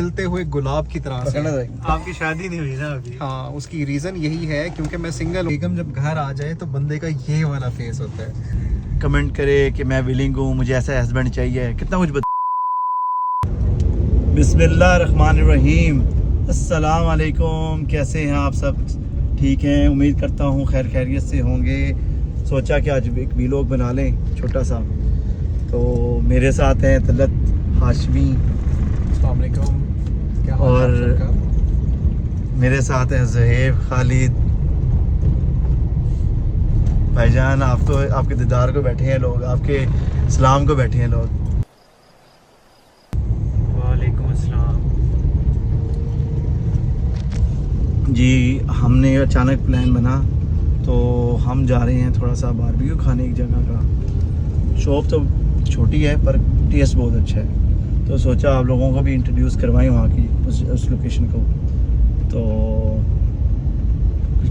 खिलते हुए गुलाब की तरह से। आपकी शादी नहीं हुई ना अभी? हाँ, उसकी रीजन यही है क्योंकि मैं सिंगल हूँ। बेगम जब घर आ जाए तो बंदे का ये वाला फेस होता है। कमेंट करे कि मैं विलिंग हूँ, मुझे ऐसा हस्बैंड चाहिए, कितना कुछ बिस्मिल्लाहिर्रहमानिर्रहीम। अस्सलाम वालेकुम, कैसे हैं आप सब? ठीक हैं, उम्मीद करता हूँ खैर खैरियत से होंगे। सोचा कि आज एक वीलॉग बना लें छोटा सा। तो मेरे साथ हैं तलत, हाशमी, अस्सलाम वालेकुम, क्या हाल है और आप सबका? मेरे साथ हैं ज़हेब, खालिद भाईजान। आपको आपके दीदार को बैठे हैं लोग, आपके सलाम को बैठे हैं लोग। वालेकुम अस्सलाम। जी, हमने अचानक प्लान बना तो हम जा रहे हैं थोड़ा सा बारबेक्यू खाने एक जगह का। शॉप तो छोटी है पर टेस्ट बहुत अच्छा है, तो सोचा आप लोगों को भी इंट्रोड्यूस करवाएं वहाँ की उस लोकेशन को। तो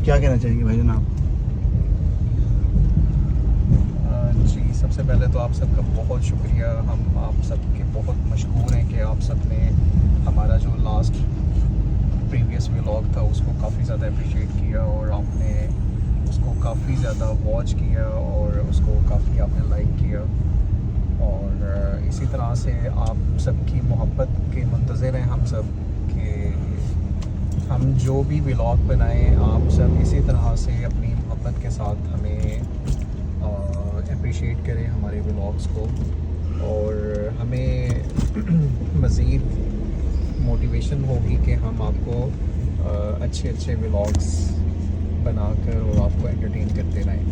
क्या कहना चाहेंगे भाई जनाब? जी, सबसे पहले तो आप सबका बहुत शुक्रिया। हम आप सबके बहुत मशहूर हैं कि आप सब ने हमारा जो लास्ट प्रीवियस व्लॉग था उसको काफ़ी ज़्यादा अप्रिशिएट किया और आपने उसको काफ़ी ज़्यादा वॉच किया और उसको काफ़ी आपने लाइक किया। और इसी तरह से आप सबकी मोहब्बत के मुंतज़िर हैं हम सब कि हम जो भी व्लॉग बनाएं आप सब इसी तरह से अपनी मोहब्बत के साथ हमें अप्रिशिएट करें हमारे व्लॉग्स को, और हमें मज़ीद मोटिवेशन होगी कि हम आपको अच्छे अच्छे व्लॉग्स बनाकर और आपको एंटरटेन करते रहें।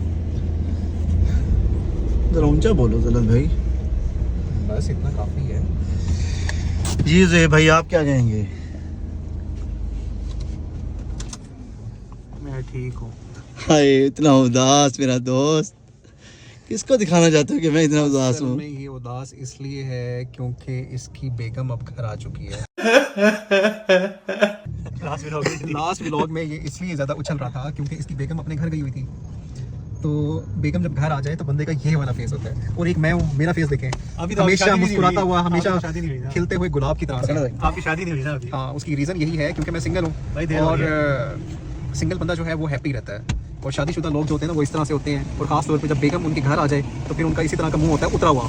ज़रा ऊंचा बोलो तलत भाई। बस इतना काफ़ी है। जी ज़हेब भाई, आप क्या कहेंगे? मैं ठीक हूँ। हाय, इतना उदास मेरा दोस्त। किसको दिखाना चाहते हो कि मैं इतना उदास असल हूँ? में ये उदास इसलिए है क्योंकि इसकी बेगम अब घर आ चुकी है। लास्ट व्लॉग में ये इसलिए ज़्यादा उछल रहा था क्योंकि इसकी बेगम अपने घर गई हुई थी। तो बेगम जब घर आ जाए तो बंदे का ये वाला फेस होता है। और एक मैं हूँ, मेरा फेस देखें, अभी तो हमेशा शादी नहीं मुस्कुराता हुई। हुआ, हमेशा शादी नहीं हुई ना? खिलते हुए गुलाब की तरह से। आपकी शादी नहीं हुई ना अभी? हाँ, उसकी रीज़न यही है क्योंकि मैं सिंगल भाई हूँ देर हो और सिंगल बंदा जो है वो हैप्पी रहता है, और शादीशुदा लोग जो होते हैं ना वो इस तरह से होते हैं। और ख़ास तौर पे जब बेगम उनके घर आ जाए तो फिर उनका इसी तरह का मुंह होता है उतरा हुआ।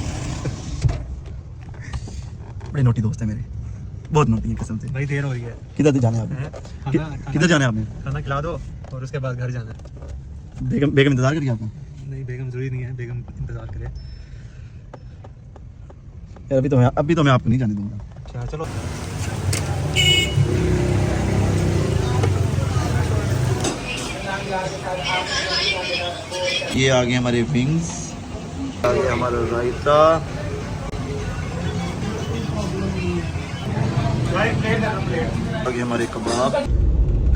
बड़े नोटी दोस्त है मेरे, बहुत नोटी है कसम से। भाई देर हो रही है। किधर जाने आपने? किधर जाने आपने? खाना खिला दो और उसके बाद घर जाना है। बेगम इंतजार करिए आपका। नहीं, बेगम जरूरी नहीं है, बेगम इंतजार करे। यार अभी तो मैं आपको नहीं जाने दूंगा। अच्छा चलो। ये आ गए हमारे विंग्स, आ गया हमारा रायता, आ गए हमारे कबाब।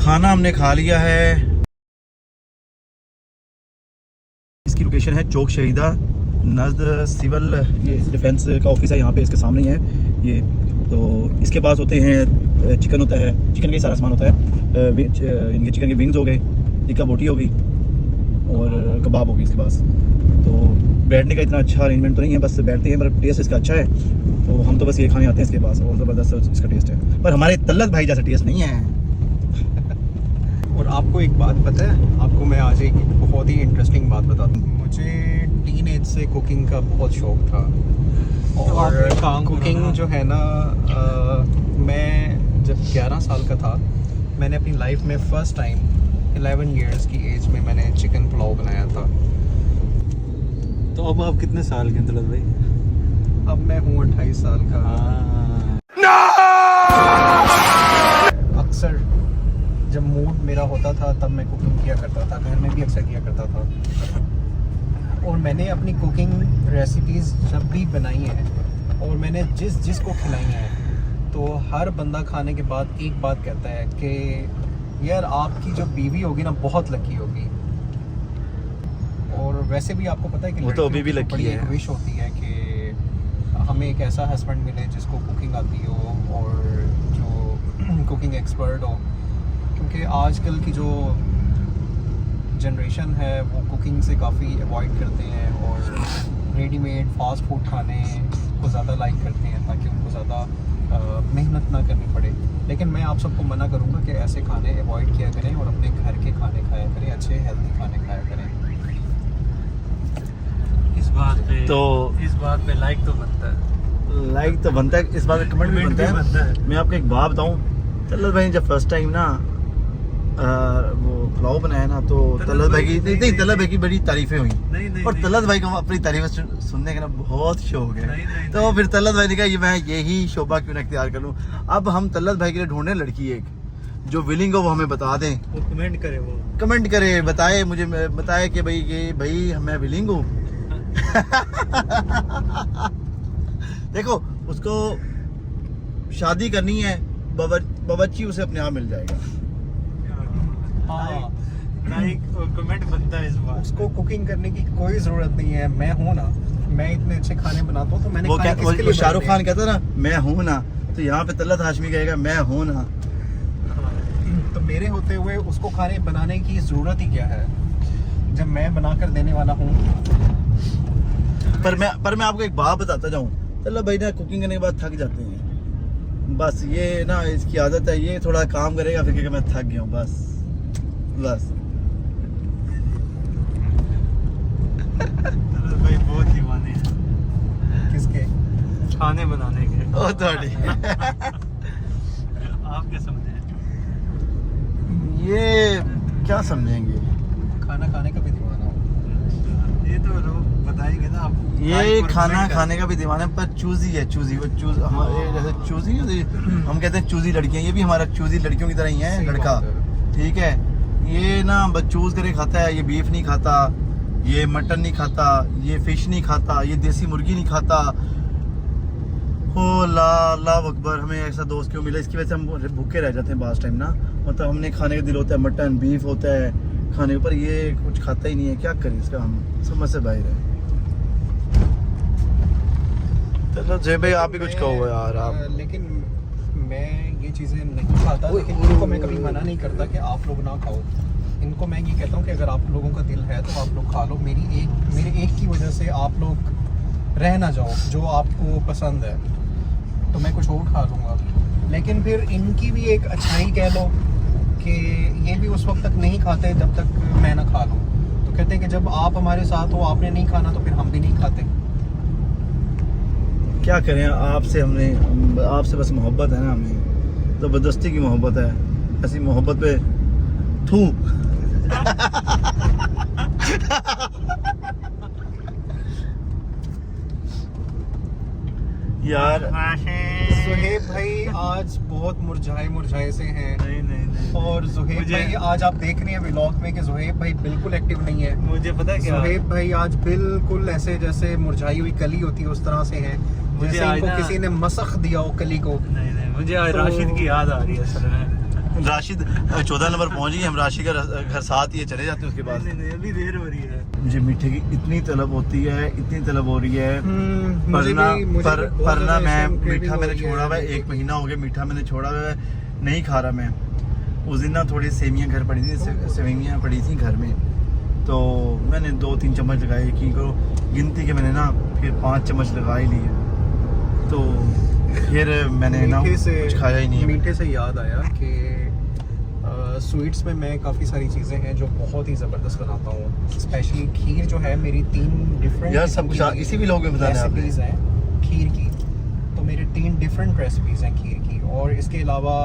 खाना हमने खा लिया है। इसकी लोकेशन है चौक शहीदा नज़र सिविल, ये डिफेंस का ऑफिस है यहाँ पे, इसके सामने ही है ये। तो इसके पास होते हैं चिकन होता है, चिकन का ही सारा सामान होता है। इनके चिकन के विंग्स हो गए, टिक्का बोटी होगी और कबाब होगी इसके पास। तो बैठने का इतना अच्छा अरेंजमेंट तो नहीं है, बस बैठते हैं, पर टेस्ट इसका अच्छा है। तो हम तो बस ये खाने आते हैं इसके पास, और ज़बरदस्त इसका टेस्ट है, पर हमारे तलत भाई जैसा टेस्ट नहीं है। और आपको एक बात पता है, आपको मैं आज एक बहुत ही इंटरेस्टिंग बात बताता हूँ। मुझे टीनेज से कुकिंग का बहुत शौक था, और कुकिंग जो है ना, मैं जब 11 साल का था मैंने अपनी लाइफ में फ़र्स्ट टाइम 11 इयर्स की एज में मैंने चिकन पुलाव बनाया था। तो अब आप कितने साल के तलत भाई? अब मैं हूँ 28 साल का। अक्सर जब मूड मेरा होता था तब मैं कुकिंग किया करता था, घर में भी अक्सर किया करता था। और मैंने अपनी कुकिंग रेसिपीज़ जब भी बनाई हैं और मैंने जिसको खिलाई हैं, तो हर बंदा खाने के बाद एक बात कहता है कि यार आपकी जो बीवी होगी ना बहुत लकी होगी। और वैसे भी आपको पता है कि वो तो अभी भी लकी बड़ी है। एक विश होती है कि हमें एक ऐसा हस्बैंड मिले जिसको कुकिंग आती हो और जो कुकिंग एक्सपर्ट हो, क्योंकि आजकल की जो जनरेशन है वो कुकिंग से काफ़ी अवॉइड करते हैं और रेडीमेड फास्ट फूड खाने को ज़्यादा लाइक करते हैं, ताकि उनको ज़्यादा मेहनत ना करनी पड़े। लेकिन मैं आप सबको मना करूँगा कि ऐसे खाने अवॉइड किया करें और अपने घर के खाने खाया करें, अच्छे हेल्दी खाने खाया करें। इस बात पे तो लाइक तो बनता है, लाइक तो बनता है, इस बात में कमेंट भी बनता है। मैं आपको एक बात बताऊं, तलत भाई ने जब फर्स्ट टाइम ना वो पुलाव बनाया ना, तो तलत भाई की नहीं तलत भाई की बड़ी तारीफें हुई। और तलत भाई को अपनी तारीफें सुनने का ना बहुत शौक है। तो फिर तलत भाई ने कहा ये मैं यही शोभा क्यों ना इख्तियार कर लूं। अब हम तलत भाई के लिए ढूंढने लड़की एक जो विलिंग हो, वो हमें बता दें, वो कमेंट करे, बताए मुझे, बताए कि भाई मैं विलिंग हूँ। देखो उसको शादी करनी है, बावर्ची उसे अपने आप मिल जाएगा। हाँ, लाइक और कमेंट बनता है इस बात। उसको कुकिंग करने की कोई ज़रूरत नहीं है। मैं हूँ ना, मैं इतने अच्छे खाने बनाता हूँ, तो मैंने खाने किसके लिए शाहरुख बनाने खान कहता ना मैं हूँ ना, तो यहाँ पे तलत हाशमी कहेगा मैं हूँ ना। तो मेरे होते हुए उसको खाने बनाने की ज़रूरत ही क्या है जब मैं बनाकर देने वाला हूँ। पर मैं आपको एक बात बताता जाऊँ, तलत भाई ना कुकिंग करने के बाद थक जाते हैं। बस ये ना इसकी आदत है, ये थोड़ा काम करेगा फिर कहेगा मैं थक गया हूँ, बस। भाई बहुत दीवाने हैं किसके? खाने बनाने के। ओ थोड़ी आप क्या समझे? ये क्या समझेंगे, खाना खाने का भी दीवाना हूँ। ये तो लोग बताएंगे ना आप। ये खाना खाने का भी दीवाना है, पर चूजी है, चूजी वो चूज हमारे जैसे चूजी हम कहते हैं चूजी लड़कियां, ये भी हमारा चूजी लड़कियों की तरह ही है सही लड़का, बात है। ठीक है। ये ना बस चूज करके खाता है, ये बीफ नहीं खाता, ये मटन नहीं खाता, ये फिश नहीं खाता, ये देसी मुर्गी नहीं खाता। ओ अल्लाह अकबर, हमें ऐसा दोस्त क्यों मिला, इसकी वजह से हम भूखे रह जाते हैं बास टाइम ना। मतलब हमने खाने का दिल होता है, मटन बीफ होता है खाने पर, ये कुछ खाता ही नहीं है। क्या करें इसका, हम समझ से बाहर है। चलो जय भाई आप भी कुछ कहो यार आप। लेकिन मैं ये चीज़ें नहीं खाता, लेकिन इनको मैं कभी मना नहीं करता कि आप लोग ना खाओ। इनको मैं ये कहता हूँ कि अगर आप लोगों का दिल है तो आप लोग खा लो। मेरे एक की वजह से आप लोग रह ना जाओ, जो आपको पसंद है तो मैं कुछ और खा लूँगा। लेकिन फिर इनकी भी एक अच्छाई कह लो कि ये भी उस वक्त तक नहीं खाते जब तक मैं ना खा लूँ। तो कहते हैं कि जब आप हमारे साथ हो, आपने नहीं खाना तो फिर हम भी नहीं खाते। क्या करें, आपसे बस मोहब्बत है ना, हमें ज़बरदस्ती की मोहब्बत है। ऐसी मोहब्बत पे थू यार। सुहेब भाई आज बहुत मुरझाए से हैं। नहीं और सुहेब भाई आज आप देख रहे हैं व्लॉग में कि सुहेब भाई बिल्कुल एक्टिव नहीं है। मुझे पता है क्या, सुहेब भाई आज बिल्कुल ऐसे जैसे मुरझाई हुई कली होती है उस तरह से हैं, जैसे इनको किसी ने मसख दिया हो कली को। नहीं मुझे आज राशिद की याद आ रही है असल में। राशिद 14 नंबर पहुंच गई, हम राशिद का घर साथ ही चले जाते हैं उसके बाद। नहीं अभी देर हो रही है। मुझे मीठे की इतनी तलब होती है, इतनी तलब हो रही है, मुझे पर ना मैं मीठा मैंने छोड़ा हुआ है, 1 महीना हो गया मीठा मैंने छोड़ा हुआ है, नहीं खा रहा मैं। उस दिन ना थोड़ी सेवियाँ घर पड़ी थी, सेवियाँ पड़ी थी घर में, तो मैंने 2-3 चम्मच लगाए, यकीन करो गिनती के मैंने ना फिर 5 चम्मच लगा ही लिए, तो फिर मैंने ना कुछ खाया ही नहीं है। मीठे से याद आया कि स्वीट्स में मैं काफ़ी सारी चीज़ें हैं जो बहुत ही ज़बरदस्त बनाता हूँ। स्पेशली खीर जो है मेरी 3 डिफरेंट यार सब कुछ इसी भी लोग में बताने आपने रेसिपीज़ हैं खीर की। तो मेरे 3 डिफरेंट रेसिपीज़ हैं खीर की, और इसके अलावा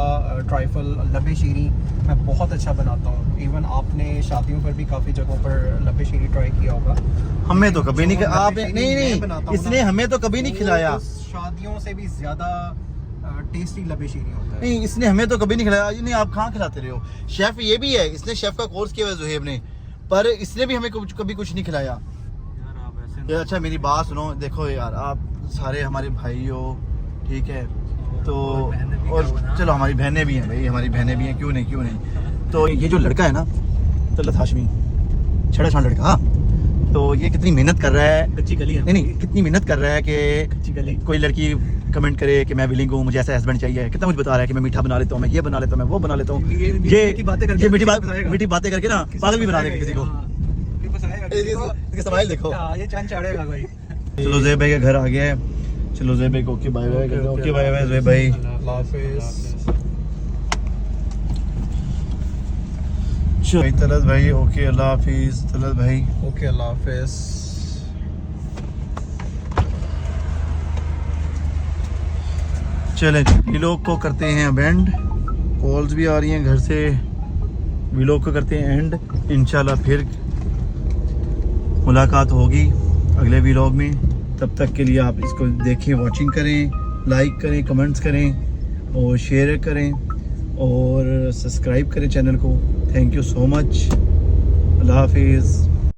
ट्राइफल लबे शीरी मैं बहुत अच्छा बनाता हूँ। इवन आपने शादियों पर भी काफ़ी जगहों पर लबे शीरी ट्राई किया होगा। हमें तो कभी नहीं, आपने नहीं, इसने हमें तो कभी नहीं खिलाया। शादियों से भी ज़्यादा टेस्टी लबे शीरी होता है। नहीं, इसने हमें तो कभी नहीं खिलाया। नहीं, आप कहाँ खिलाते रहे हो? शेफ ये भी है, इसने शेफ का कोर्स किया हुआ है जुहेब ने, पर इसने भी हमें कभी कुछ नहीं खिलाया यार आप ऐसे यार। अच्छा मेरी बात सुनो, देखो यार आप सारे हमारे भाई हो, ठीक है, तो और चलो हमारी बहनें भी हैं भाई, हमारी बहनें भी हैं, क्यों नहीं। तो ये जो लड़का है ना तलत हाशमी, छड़ा छाड़ लड़का, तो ये कितनी मेहनत कर रहा है, कच्ची गली है। नहीं कितनी मेहनत कर रहा है कि कच्ची गली। कोई लड़की कमेंट करे कि मैं विलिंग हूँ, मुझे ऐसा हस्बैंड चाहिए, कितना मुझे बता रहा है कि मैं मीठा बना लेता हूँ, मैं ये बना लेता हूँ, मैं वो बना लेता हूँ। ये मीठी बातें करके ना पागल भी बना देगा किसी को। इसके स्माइल देखो। ये चांद चढ़ेगा भाई। चलो ज़ेब भाई का घर आ गया है, चलो ज़ेब भाई ओके बाय बाय करते हैं। ओके बाय बाय ज़ेब भाई। अल्लाह हाफिज़। चलो तलत भाई ओके अल्लाह हाफिज़। तलत भाई ओके अल्लाह हाफिज़। चलें व्लॉग को करते हैं अब एंड। कॉल्स भी आ रही हैं घर से। व्लॉग को करते हैं एंड। इंशाल्लाह फिर मुलाकात होगी अगले व्लॉग में। तब तक के लिए आप इसको देखें, वॉचिंग करें, लाइक करें, कमेंट्स करें और शेयर करें और सब्सक्राइब करें चैनल को। Thank you so much. अल्लाह हाफिज़।